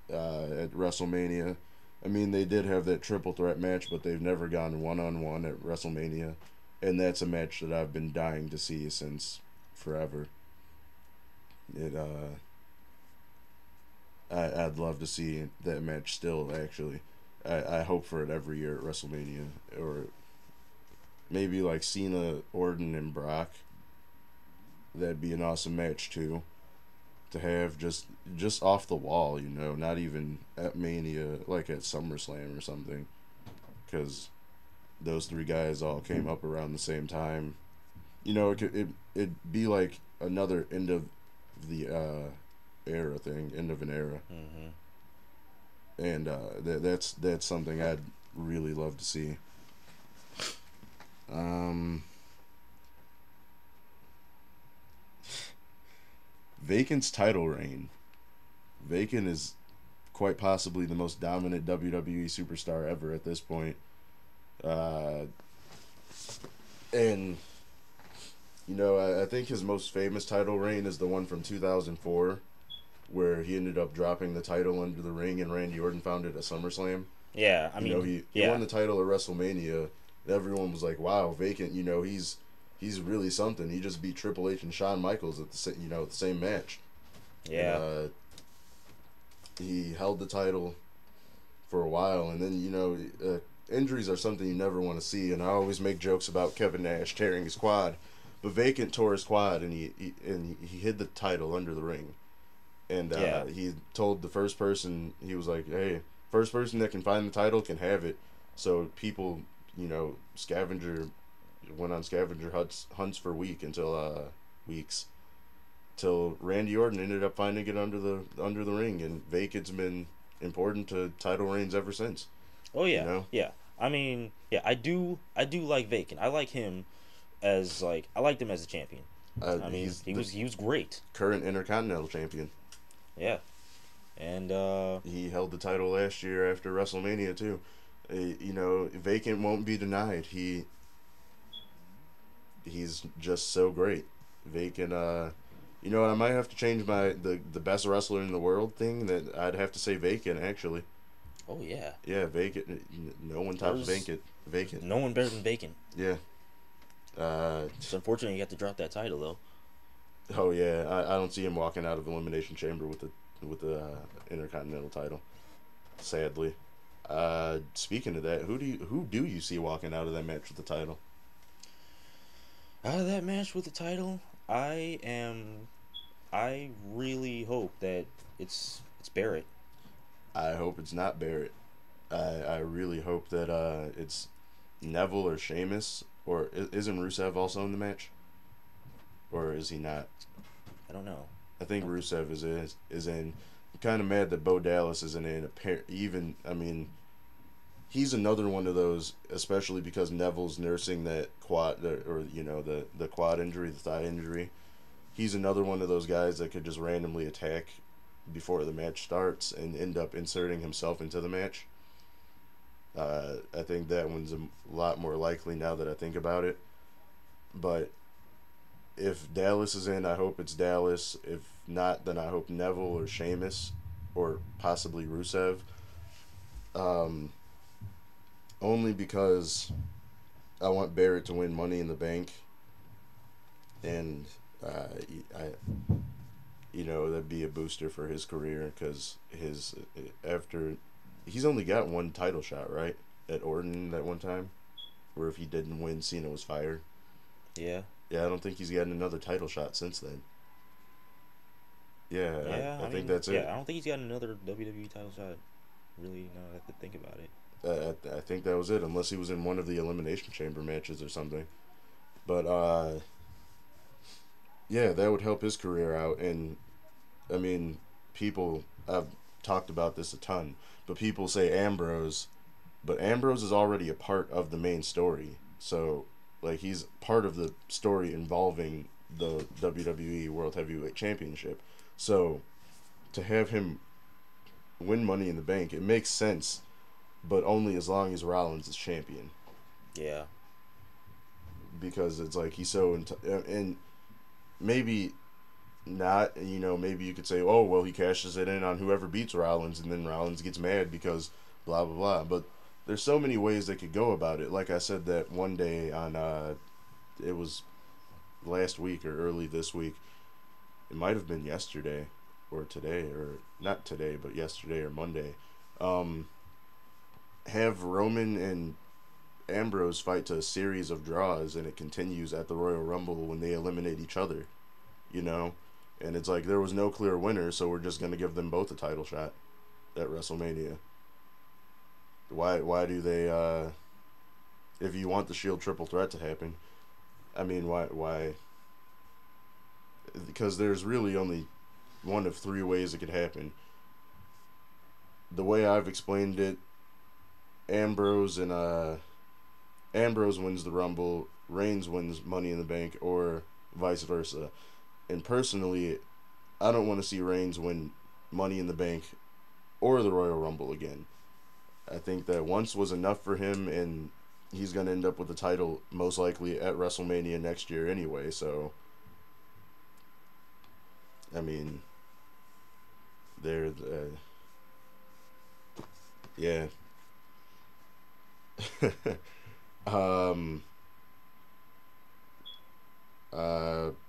at WrestleMania. I mean, they did have that triple threat match, but they've never gone 1-on-1 at WrestleMania, and that's a match that I've been dying to see since forever. It I'd love to see that match still. Actually, I hope for it every year at WrestleMania, or maybe like Cena, Orton, and Brock. That'd be an awesome match too to have just off the wall, not even at Mania, like at SummerSlam or something, because those three guys all came up around the same time. It'd be like another end of the era thing, end of an era, hmm and that's something I'd really love to see. Um, Vacant's title reign. Vacant is quite possibly the most dominant WWE superstar ever at this point. Uh, and I think his most famous title reign is the one from 2004, where he ended up dropping the title under the ring and Randy Orton found it at SummerSlam. yeah. I mean, He won yeah, the title at WrestleMania. And everyone was like, "Wow, Vacant! He's really something. He just beat Triple H and Shawn Michaels at the at the same match." And yeah. He held the title for a while, and then injuries are something you never want to see. And I always make jokes about Kevin Nash tearing his quad, but Vacant tore his quad, and he hid the title under the ring. And Yeah. he told the first person, he was like, "Hey, first person that can find the title can have it." So people, scavenger went on scavenger hunts for weeks till Randy Orton ended up finding it under the ring, and Vacant's been important to title reigns ever since. Oh You yeah, know, yeah. I mean, yeah, I do like Vacant. I like him as like I liked him as a champion. I mean, he's he the was he was great. current Intercontinental Champion. Yeah, and He held the title last year after WrestleMania too. Vacant won't be denied. He's just so great. Vacant. You know what? I might have to change the best wrestler in the world thing. That I'd have to say Vacant actually. oh yeah, Yeah, Vacant. No one tops there's Vacant. Vacant. no one better than Vacant. Yeah. Uh, It's unfortunate you got to drop that title though. oh yeah. I don't see him walking out of Elimination Chamber with the Intercontinental title. Sadly. Speaking of that, who do you see walking out of that match with the title? Out of that match with the title, I am. I really hope that it's Barrett. I hope it's not Barrett. I really hope that it's Neville or Sheamus, or isn't Rusev also in the match, or is he not? I don't know. I think I don't. Rusev is in. I'm kind of mad that Bo Dallas isn't in. Even I mean, he's another one of those, especially because Neville's nursing that quad, or the quad injury, the thigh injury. He's another one of those guys that could just randomly attack before the match starts and end up inserting himself into the match. I think that one's a lot more likely now that I think about it. But if Dallas is in, I hope it's Dallas. If not, then I hope Neville or Sheamus or possibly Rusev. Um, Only because I want Barrett to win Money in the Bank, and I that'd be a booster for his career because his after he's only got one title shot, right, at Orton that one time, where if he didn't win, Cena was fired. Yeah, Yeah, I don't think he's gotten another title shot since then. Yeah, yeah. I I think mean, that's yeah. it. I don't think he's got another WWE title shot. Really, now that I could think about it. I think that was it, unless he was in one of the Elimination Chamber matches or something. But yeah, that would help his career out. And I mean, people I've talked about this a ton, but people say Ambrose, but Ambrose is already a part of the main story. So like he's part of the story involving the WWE World Heavyweight Championship. So to have him win Money in the Bank, it makes sense, but only as long as Rollins is champion, Yeah, because it's like he's so and maybe not. Maybe you could say, oh well, he cashes it in on whoever beats Rollins, and then Rollins gets mad because blah blah blah. But there's so many ways they could go about it. Like I said that one day on it was last week or early this week. It might have been yesterday or today, or not today, but yesterday or Monday. Um, have Roman and Ambrose fight to a series of draws, and it continues at the Royal Rumble when they eliminate each other. You know, and it's like there was no clear winner, so we're just gonna give them both a title shot at WrestleMania. Why do they? If you want the Shield triple threat to happen, I mean, why? Because there's really only one of three ways it could happen. The way I've explained it, Ambrose and Ambrose wins the Rumble, Reigns wins Money in the Bank, or vice versa. And personally, I don't want to see Reigns win Money in the Bank or the Royal Rumble again. I think that once was enough for him, and he's going to end up with the title most likely at WrestleMania next year anyway. So, I mean, they're yeah. um,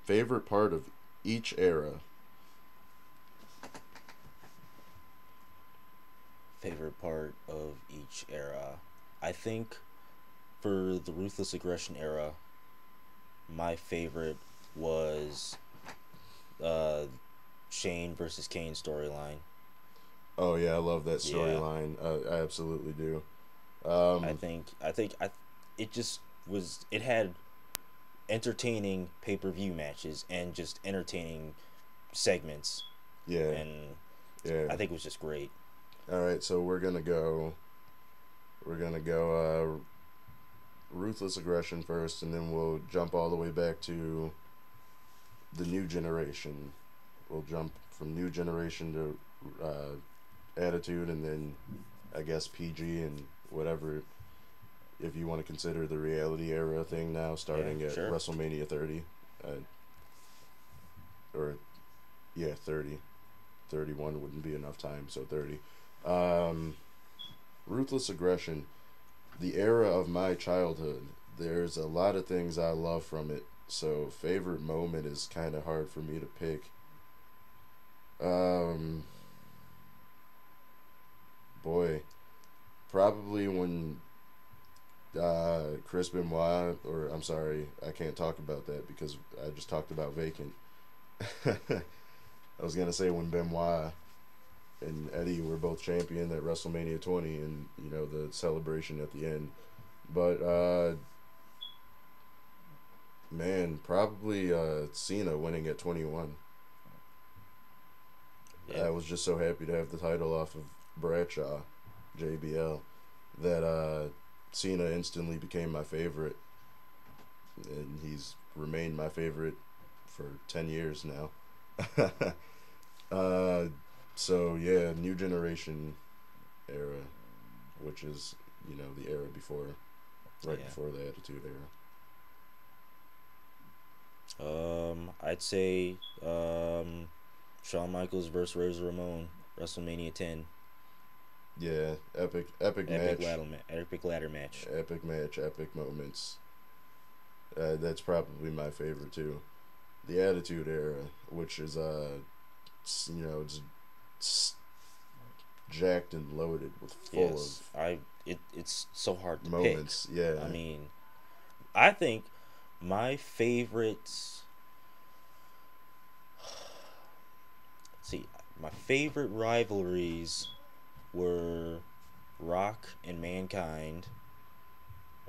Favorite part of each era. each era. I think for the Ruthless Aggression era, my favorite was uh, Shane versus Kane storyline. Oh yeah, I love that Yeah, storyline. I absolutely do. I Um, think I think I it just was it had entertaining pay per view matches and just entertaining segments, yeah, and yeah. I think it was just great. All right, so we're gonna go. We're gonna go ruthless aggression first, and then we'll jump all the way back to the new generation. We'll jump from new generation to attitude, and then I guess PG and whatever. If you want to consider the reality era thing now, Yeah, starting at sure. WrestleMania 30, or yeah, 30, 31 wouldn't be enough time, so 30. Um, Ruthless aggression, the era of my childhood. There's a lot of things I love from it. So favorite moment is kind of hard for me to pick. Um, boy, probably when Chris Benoit, or I'm sorry, I can't talk about that because I just talked about vacant. I was gonna say when Benoit and Eddie were both champion at WrestleMania 20, and the celebration at the end. But man, probably Cena winning at 21. Yeah, I was just so happy to have the title off of Bradshaw, JBL, that Cena instantly became my favorite, and he's remained my favorite for 10 years now. uh, so yeah, new generation era, which is the era before, right yeah. before the Attitude Era. I'd say Shawn Michaels versus Razor Ramon, WrestleMania 10, Yeah, epic match, epic ladder match. epic match, epic moments. That's probably my favorite too. The Attitude Era, which is it's jacked and loaded with full Yes, of it's so hard to pick. moments. I Yeah, mean, I think my favorites. See, my favorite rivalries were Rock and Mankind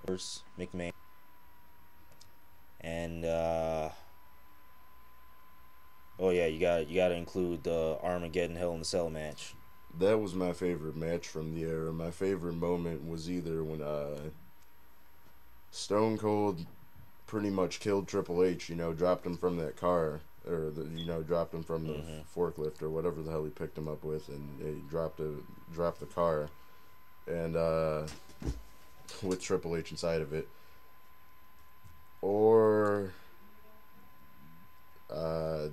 versus McMahon, and oh yeah, you got to include the Armageddon Hell in the Cell match. that was my favorite match from the era. My favorite moment was either when Stone Cold pretty much killed Triple H. Dropped him from that car, or dropped him from the Mm-hmm. forklift or whatever the hell he picked him up with, and he dropped the car, and with Triple H inside of it, or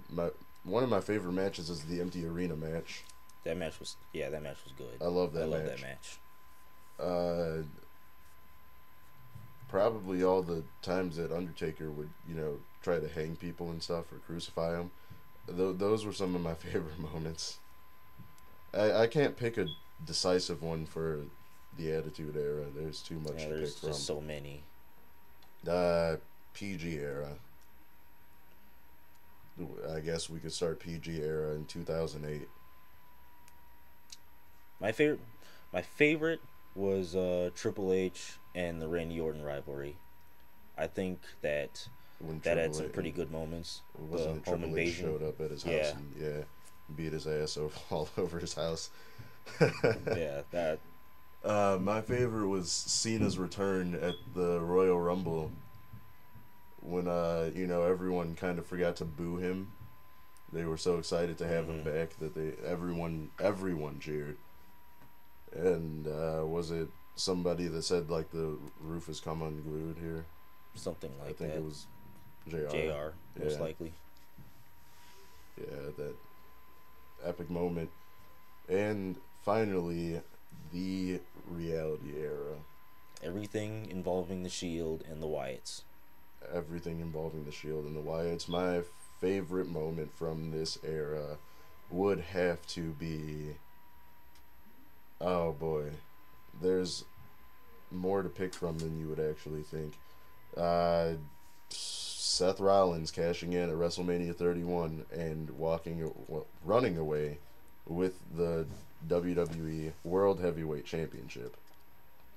my one of my favorite matches is the empty arena match. That match was good. I love I that love that match. match. Uh, Probably all the times that Undertaker would try to hang people and stuff or crucify them. Those were some of my favorite moments. I can't pick a decisive one for the Attitude Era. There's too much Yeah, to pick there's from. just so many. Uh, PG era. I guess we could start PG era in 2008 My favorite, my favorite was Triple H and the Randy Orton rivalry. I think when that had Triple some H pretty good moments. wasn't The it home Triple H invasion, showed up at his house yeah, and beat his ass over, all over his house. yeah, that, My favorite was Cena's return at the Royal Rumble when everyone kind of forgot to boo him. They were so excited to have him mm-hmm, back that everyone cheered. And was it somebody that said like the roof has come unglued here? something I like think it that. was JR. Jr. Most Yeah, likely. yeah, that epic moment. And finally, the reality era. Everything involving the Shield and the Wyatts. Everything involving the Shield and the Wyatts. My favorite moment from this era would have to be, oh boy, there's more to pick from than you would actually think. Uh, Seth Rollins cashing in at WrestleMania 31 and running away with the WWE World Heavyweight Championship.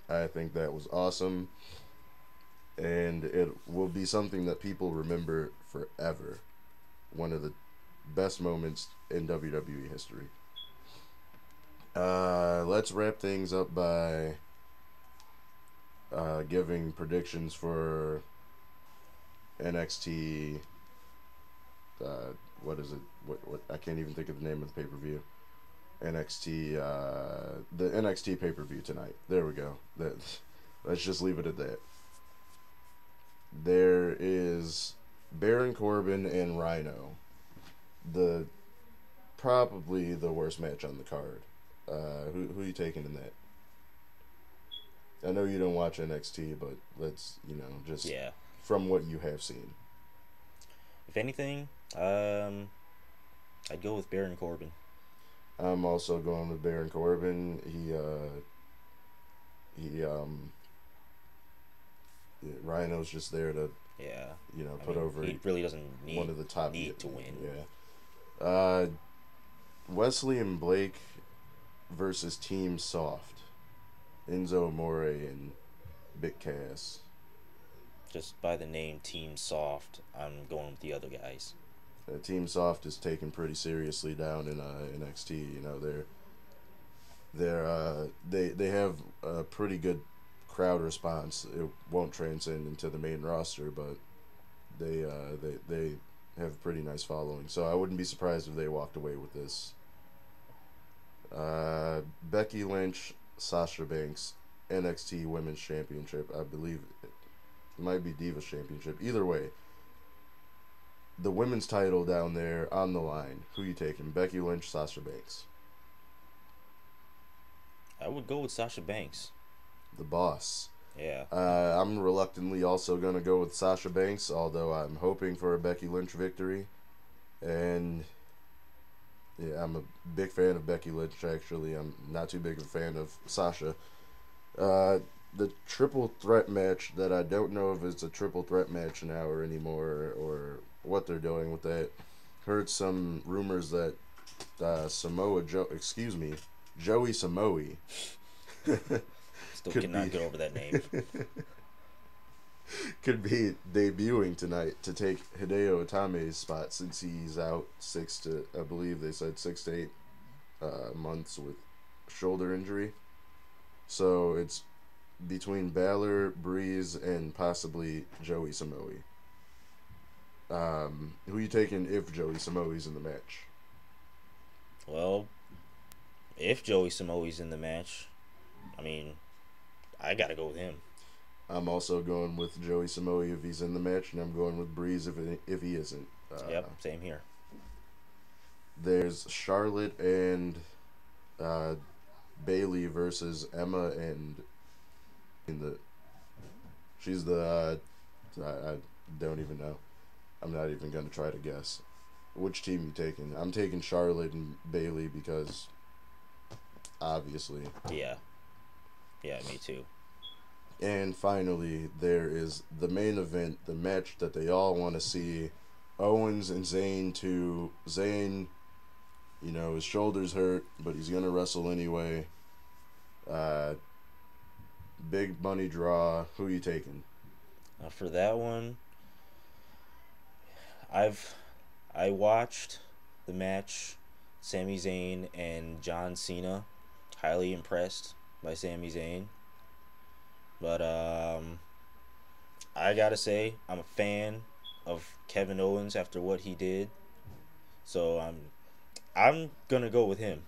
I think that was awesome, and it will be something that people remember forever. One of the best moments in WWE history. Let's wrap things up by giving predictions for NXT. What is it? What? I can't even think of the name of the pay per view. NXT. The NXT pay per view tonight. There we go. Let's just leave it at that. There is Baron Corbin and Rhino. The Probably the worst match on the card. Who are you taking in that? I know you don't watch NXT, but let's just Yeah. from what you have seen. If anything, I'd go with Baron Corbin. I'm also going with Baron Corbin. He yeah, Rhino's just there to Yeah. I put mean, over he really doesn't one of the top need to win. Yeah. Wesley and Blake versus Team Soft. Enzo Amore and Big Cass. Just by the name Team Soft, I'm going with the other guys. Team Soft is taken pretty seriously down in NXT. They have a pretty good crowd response. It won't transcend into the main roster, but they have a pretty nice following. So I wouldn't be surprised if they walked away with this. Becky Lynch, Sasha Banks, NXT Women's Championship. I believe it might be Divas Championship. Either way, the women's title down there on the line. Who you taking? Becky Lynch, Sasha Banks. I would go with Sasha Banks. The boss. Yeah. I'm reluctantly also going to go with Sasha Banks, although I'm hoping for a Becky Lynch victory. And yeah, I'm a big fan of Becky Lynch, actually. I'm not too big of a fan of Sasha. The triple threat match that I don't know if it's a triple threat match now or anymore, or what they're doing with that. Heard some rumors that Joey Samoa Still could cannot be get over that name. could be debuting tonight to take Hideo Itame's spot since he's out I believe they said 6 to 8 months with shoulder injury. So it's between Balor, Breeze, and possibly Joey Samoa. Who you taking if Joey Samoa's in the match? Well, if Joey Samoa's in the match, I mean, I gotta go with him. I'm also going with Joey Samoa if he's in the match, and I'm going with Breeze if he isn't. Yep, same here. There's Charlotte and Bailey versus Emma and she's the I don't even know. I'm not even gonna try to guess. Which team you taking? I'm taking Charlotte and Bailey because obviously. Yeah. Yeah, me too. And finally, there is the main event, the match that they all want to see. Owens and Zayn to Zayn, his shoulder's hurt, but he's going to wrestle anyway. Big money draw. Who you taking? For that one, I watched the match, Sami Zayn and John Cena. Highly impressed by Sami Zayn. But I gotta say, I'm a fan of Kevin Owens after what he did. So I'm gonna go with him.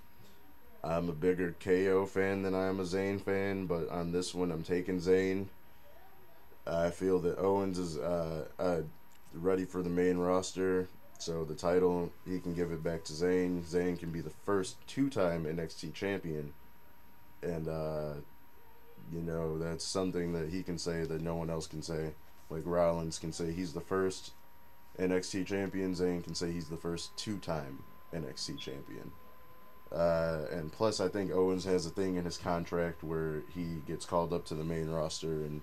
I'm a bigger KO fan than I am a Zayn fan, but on this one, I'm taking Zayn. I feel that Owens is ready for the main roster, so the title, he can give it back to Zayn. Zayn can be the first 2-time NXT champion, and that's something that he can say that no one else can say. Like Rollins can say he's the first NXT champion, Zayn can say he's the first 2-time NXT champion. And plus, I think Owens has a thing in his contract where he gets called up to the main roster in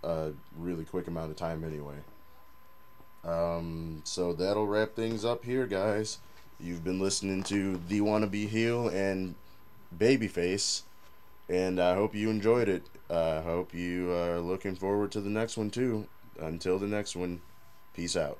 a really quick amount of time anyway. So that'll wrap things up here, guys. You've been listening to The Wannabe Heel and Babyface, and I hope you enjoyed it. I hope you are looking forward to the next one, too. Until the next one, peace out.